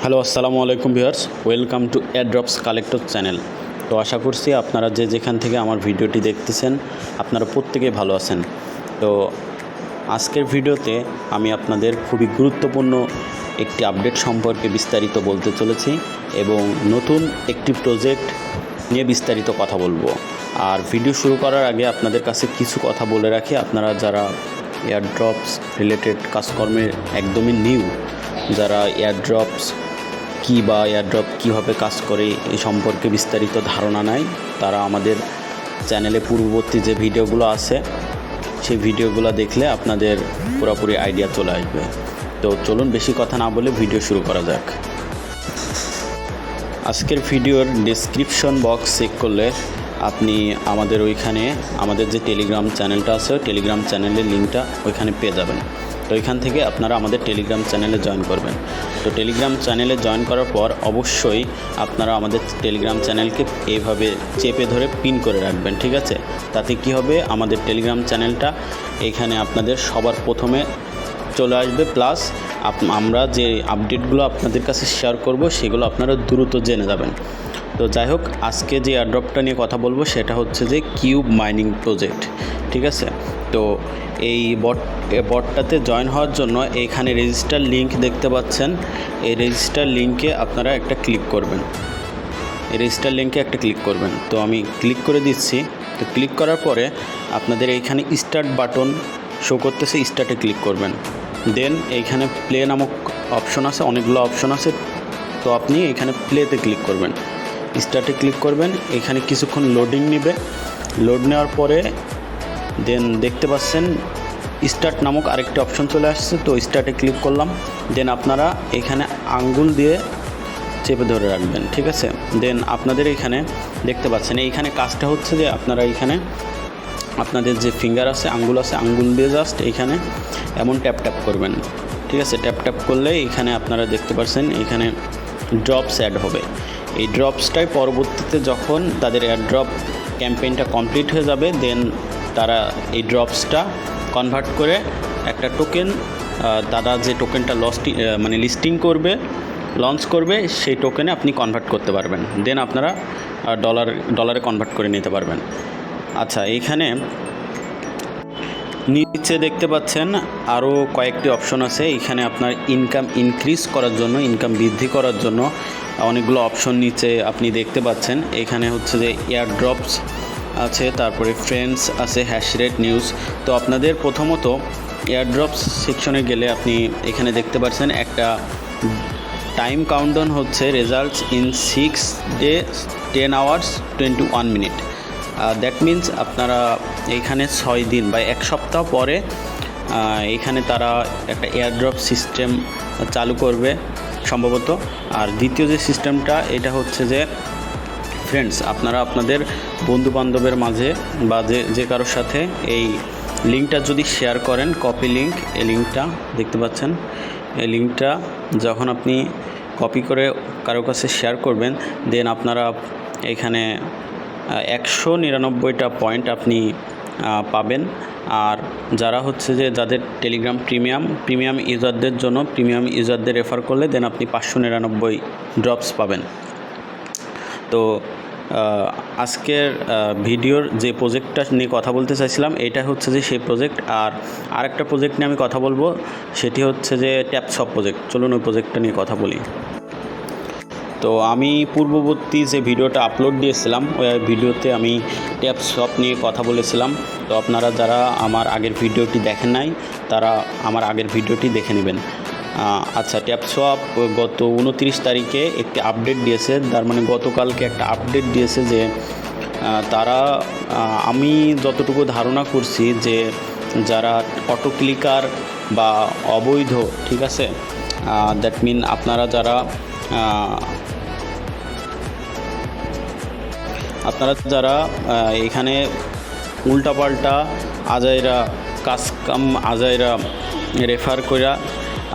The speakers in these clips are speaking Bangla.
হ্যালো, আসসালামু আলাইকুম viewers, welcome to airdrops collector channel. তো আশা করছি আপনারা যেখান থেকে আমার ভিডিওটি দেখতেছেন আপনারা প্রত্যেকেই ভালো আছেন। তো আজকের ভিডিওতে আমি আপনাদের খুবই গুরুত্বপূর্ণ একটি আপডেট সম্পর্কে বিস্তারিত বলতে চলেছি এবং নতুন একটি প্রজেক্ট নিয়ে বিস্তারিত কথা বলবো। আর ভিডিও শুরু করার আগে আপনাদের কাছে কিছু কথা বলে রাখি, আপনারা যারা এয়ারড্রপস রিলেটেড কাজকর্মে একদমই নিউ, যারা এয়ারড্রপস কী বা এয়ারড্রপ কীভাবে কাজ করে এই সম্পর্কে বিস্তারিত ধারণা নাই, তারা আমাদের চ্যানেলে পূর্ববর্তী যে ভিডিওগুলো আছে সেই ভিডিওগুলো দেখলে আপনাদের পুরোপুরি আইডিয়া চলে আসবে। তো চলুন বেশি কথা না বলে ভিডিও শুরু করা যাক। আজকের ভিডিওর ডেসক্রিপশন বক্স চেক করলে আপনি আমাদের ওইখানে আমাদের যে টেলিগ্রাম চ্যানেলটা আছে টেলিগ্রাম চ্যানেলের লিঙ্কটা ওইখানে পেয়ে যাবেন। তো এখান থেকে আপনারা আমাদের টেলিগ্রাম চ্যানেলে জয়েন করবেন। তো টেলিগ্রাম চ্যানেলে জয়েন করার পর অবশ্যই আপনারা আমাদের টেলিগ্রাম চ্যানেলকে এইভাবে চেপে ধরে পিন করে রাখবেন, ঠিক আছে? তাতে কি হবে, আমাদের টেলিগ্রাম চ্যানেলটা এখানে আপনাদের সবার প্রথমে চলে আসবে, প্লাস আমরা যে আপডেটগুলো আপনাদের কাছে শেয়ার করব সেগুলো আপনারা দ্রুত জেনে যাবেন। তো যাই হোক, আজকে যে এয়ারড্রপটা নিয়ে কথা বলবো সেটা হচ্ছে যে কিউব মাইনিং প্রজেক্ট, ঠিক আছে? তো এই বটটাতে জয়েন হওয়ার জন্য এইখানে রেজিস্টার লিঙ্ক দেখতে পাচ্ছেন, এই রেজিস্টার লিঙ্কে আপনারা একটা ক্লিক করবেন, এই রেজিস্টার লিঙ্কে একটা ক্লিক করবেন। তো আমি ক্লিক করে দিচ্ছি। তো ক্লিক করার পরে আপনাদের এইখানে স্টার্ট বাটন শো করতেছে, স্টার্টে ক্লিক করবেন। দেন এইখানে প্লে নামক অপশন আছে, অনেকগুলো অপশন আছে, তো আপনি এখানে প্লেতে ক্লিক করবেন, স্টার্টে ক্লিক করবেন। এখানে কিছুক্ষণ লোডিং নেবে, লোড নেওয়ার পরে দেন দেখতে পাচ্ছেন স্টার্ট নামক আরেকটি অপশন চলে আসছে, তো স্টার্টে ক্লিক করলাম। দেন আপনারা এখানে আঙ্গুল দিয়ে চেপে ধরে রাখবেন, ঠিক আছে? দেন আপনাদের এখানে দেখতে পাচ্ছেন এইখানে কাজটা হচ্ছে যে আপনারা এখানে আপনাদের যে ফিঙ্গার আছে, আঙ্গুল আছে, আঙ্গুল দিয়ে জাস্ট এইখানে এমন ট্যাপ ট্যাপ করবেন, ঠিক আছে? ট্যাপ ট্যাপ করলে এখানে আপনারা দেখতে পাচ্ছেন এখানে ড্রপস অ্যাড হবে। এই ড্রপসটাই পরবর্তীতে যখন তাদের এয়ারড্রপ ক্যাম্পেইনটা কমপ্লিট হয়ে যাবে, দেন তারা এই ড্রপসটা কনভার্ট করে একটা টোকেন, তারা যে টোকেনটা লিস্টিং করবে, লঞ্চ করবে, সেই টোকেনে আপনি কনভার্ট করতে পারবেন। দেন আপনারা ডলারে কনভার্ট করে নিতে পারবেন। আচ্ছা, এইখানে নিচে দেখতে পাচ্ছেন আরও কয়েকটি অপশন আছে। এখানে আপনার ইনকাম ইনক্রিজ করার জন্য, ইনকাম বৃদ্ধি করার জন্য অনেকগুলো অপশন নিচে আপনি দেখতে পাচ্ছেন। এখানে হচ্ছে যে এয়ারড্রপস আছে, তারপরে ফ্রেন্ডস আছে, হ্যাশরেট নিউজ। তো আপনাদের প্রথমত এয়ারড্রপস সেকশনে গেলে আপনি এখানে দেখতে পাচ্ছেন একটা টাইম কাউন্টডাউন হচ্ছে results in 6 days 10 hours 21 minutes। That means আপনারা এইখানে 6 দিন বা 1 সপ্তাহ পরে এখানে তারা একটা এয়ারড্রপ সিস্টেম চালু করবে সম্ভবত। আর দ্বিতীয় যে সিস্টেমটা, এটা হচ্ছে যে ফ্রেন্ডস, আপনারা আপনাদের বন্ধুবান্ধবের মাঝে বা যে কারোর সাথে এই লিঙ্কটা যদি শেয়ার করেন, কপি লিঙ্ক, এই লিঙ্কটা দেখতে পাচ্ছেন, এই লিঙ্কটা যখন আপনি কপি করে কারো কাছে শেয়ার করবেন, দেন আপনারা এখানে 199টা পয়েন্ট আপনি পাবেন। আর যারা হচ্ছে যে যাদের টেলিগ্রাম প্রিমিয়াম ইউজারদের জন্য, প্রিমিয়াম ইউজারদের রেফার করলে দেন আপনি 599 ড্রপস পাবেন। তো আজকের ভিডিওর যে প্রজেক্টটা নিয়ে কথা বলতে চাইছিলাম, এটা হচ্ছে যে সেই প্রজেক্ট। আর আরেকটা প্রজেক্ট নিয়ে আমি কথা বলবো, সেটি হচ্ছে যে ট্যাপসপ প্রজেক্ট। চলুন ওই প্রজেক্টটা নিয়ে কথা বলি। তো আমি পূর্ববর্তী যে ভিডিওটা আপলোড দিয়েছিলাম, ওই ভিডিওতে আমি ট্যাপসপ নিয়ে কথা বলেছিলাম। তো আপনারা যারা আমার আগের ভিডিওটি দেখেন নাই, তারা আমার আগের ভিডিওটি দেখে নেবেন। আচ্ছা, ট্যাপসপ গত 29 তারিখে একটি আপডেট দিয়েছে, তার মানে গতকালকে একটা আপডেট দিয়েছে যে তারা, আমি যতটুকু ধারণা করছি যে যারা অটো ক্লিকার বা অবৈধ, ঠিক আছে, দ্যাট মিন আপনারা যারা এখানে উল্টাপাল্টা আজাইরা আজাইরা রেফার করে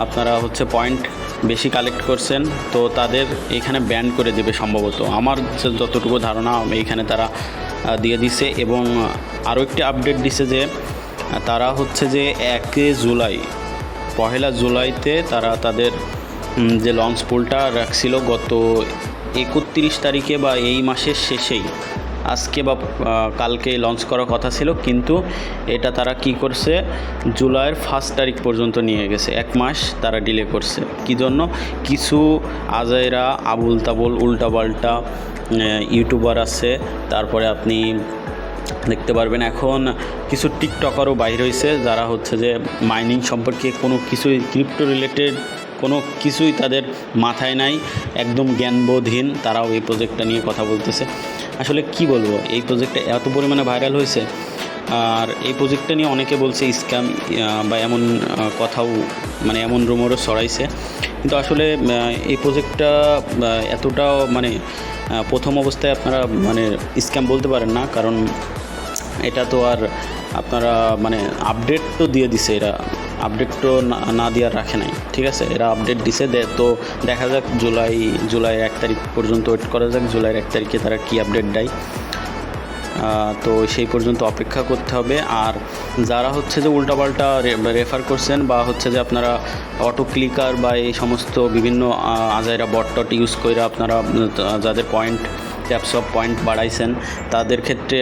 আপনারা হচ্ছে পয়েন্ট বেশি কালেক্ট করছেন, তো তাদের এখানে ব্যান করে দেবে সম্ভবত, আমার যতটুকু ধারণা এইখানে তারা দিয়ে দিছে। এবং আরও একটি আপডেট দিছে যে তারা হচ্ছে যে 1 জুলাই, 1 জুলাইতে তারা তাদের যে লঞ্চ পুলটা রাখছিল গত 31 তারিখে বা এই মাসের শেষেই, আজকে বা কালকে লঞ্চ করার কথা ছিল, কিন্তু এটা তারা কি করছে জুলাইয়ের 1 তারিখ পর্যন্ত নিয়ে গেছে। 1 মাস তারা ডিলে করছে। কী জন্য? কিছু আজাইরা আবুল তাবুল উল্টাপাল্টা ইউটিউবার আছে, তারপরে আপনি দেখতে পারবেন এখন কিছু টিকটকারও বাইর হয়েছে যারা হচ্ছে যে মাইনিং সম্পর্কে কোনো কিছুই, ক্রিপ্টো রিলেটেড কোনো কিছুই তাদের মাথায় নাই, একদম জ্ঞানবোধহীন, তারাও এই প্রজেক্টটা নিয়ে কথা বলতেছে। আসলে কি বলবো, এই প্রজেক্টটা এত পরিমাণে ভাইরাল হয়েছে, আর এই প্রজেক্টটা নিয়ে অনেকে বলছে স্ক্যাম বা এমন কথাও, মানে এমন রুমোরও ছড়াইছে। কিন্তু আসলে এই প্রজেক্টটা এতটাও মানে প্রথম অবস্থায় আপনারা মানে স্ক্যাম বলতে পারেন না, কারণ এটা তো আর আপনারা মানে আপডেট তো দিয়ে দিছে, এরা আপডেট তো না দেওয়ার রাখে নাই, ঠিক আছে, এরা আপডেট দিছে। তো দেখা যাক জুলাই 1 তারিখ পর্যন্ত ওয়েট করা যাক, জুলাইয়ের 1 তারিখে তারা কী আপডেট দেয়। তো সেই পর্যন্ত অপেক্ষা করতে হবে। আর যারা হচ্ছে যে উল্টাপাল্টা রেফার করছেন বা হচ্ছে যে আপনারা অটো ক্লিকার বা এই সমস্ত বিভিন্ন আজাইরা বট ইউজ করে আপনারা যাদের পয়েন্ট ট্যাপস অফ পয়েন্ট বাড়াইছেন, তাদের ক্ষেত্রে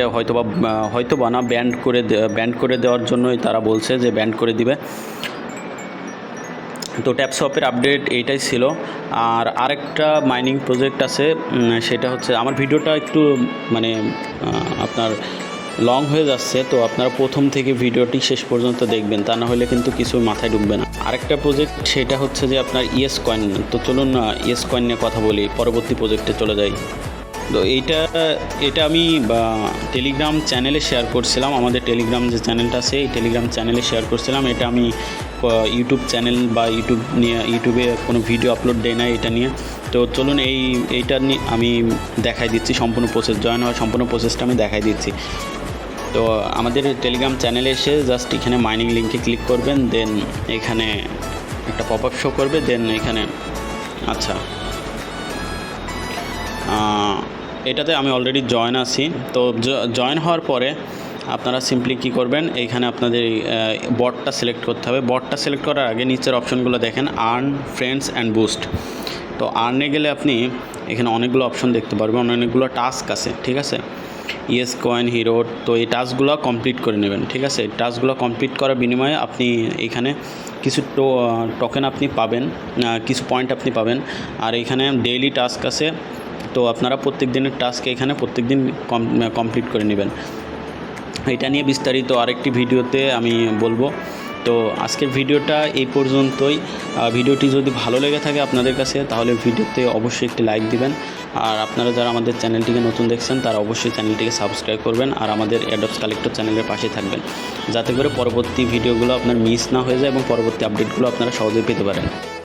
হয়তো বা না ব্যান্ড করে দেওয়ার জন্যই তারা বলছে যে ব্যান্ড করে দিবে। তো ট্যাপসপের আপডেট এইটাই ছিল। আর আরেকটা মাইনিং প্রজেক্ট আছে, সেটা হচ্ছে, আমার ভিডিওটা একটু মানে আপনার লং হয়ে যাচ্ছে, তো আপনারা প্রথম থেকে ভিডিওটি শেষ পর্যন্ত দেখবেন, তা না হলে কিন্তু কিছু মাথায় ঢুকবে না। আরেকটা প্রজেক্ট, সেটা হচ্ছে যে আপনার ইয়েস কয়েন। তো চলুন ইয়েস কয়েন নিয়ে কথা বলি, পরবর্তী প্রজেক্টে চলে যাই। তো এটা আমি টেলিগ্রাম চ্যানেলে শেয়ার করছিলাম, আমাদের টেলিগ্রাম যে চ্যানেলটা আছে এই টেলিগ্রাম চ্যানেলে শেয়ার করছিলাম। এটা আমি ইউটিউব চ্যানেল বা ইউটিউবে কোনো ভিডিও আপলোড দেয় না এটা নিয়ে। তো চলুন এইটা নিয়ে আমি দেখাই দিচ্ছি সম্পূর্ণ প্রসেস, জয়েন হওয়ার সম্পূর্ণ প্রসেসটা আমি দেখাই দিচ্ছি। তো আমাদের টেলিগ্রাম চ্যানেলে এসে জাস্ট এখানে মাইনিং লিঙ্কে ক্লিক করবেন, দেন এখানে একটা পপ আপ শো করবে, দেন এখানে আচ্ছা এটাতে আমি অলরেডি জয়েন আছি। তো জয়েন হওয়ার পরে আপনারা সিম্পলি কী করবেন, এইখানে আপনাদের বটটা সিলেক্ট করতে হবে। বটটা সিলেক্ট করার আগে নিচের অপশনগুলো দেখেন, আর্ন, ফ্রেন্ডস অ্যান্ড বুস্ট। তো আর্নে গেলে আপনি এখানে অনেকগুলো অপশন দেখতে পারবেন, অনেকগুলো টাস্ক আছে, ঠিক আছে, ইয়েস কয়েন হিরো। তো এই টাস্কগুলো কমপ্লিট করে নেবেন, ঠিক আছে। টাস্কগুলো কমপ্লিট করার বিনিময়ে আপনি এখানে কিছু টোকেন আপনি পাবেন, কিছু পয়েন্ট আপনি পাবেন। আর এখানে ডেইলি টাস্ক আছে, তো আপনারা প্রত্যেক দিনের টাস্ক এখানে প্রত্যেক দিন কমপ্লিট করে নেবেন। এটা নিয়ে বিস্তারিত আরেকটি ভিডিওতে আমি বলবো। তো আজকের ভিডিওটা এই পর্যন্তই। ভিডিওটি যদি ভালো লেগে থাকে আপনাদের কাছে, তাহলে ভিডিওতে অবশ্যই একটি লাইক দিবেন। আর আপনারা যারা আমাদের চ্যানেলটিকে নতুন দেখছেন তারা অবশ্যই চ্যানেলটিকে সাবস্ক্রাইব করবেন, আর আমাদের অ্যাডপস কালেক্টর চ্যানেলের পাশে থাকবেন, যাতে করে পরবর্তী ভিডিওগুলো আপনার মিস না হয়ে যায় এবং পরবর্তী আপডেটগুলো আপনারা সহজেই পেতে পারেন।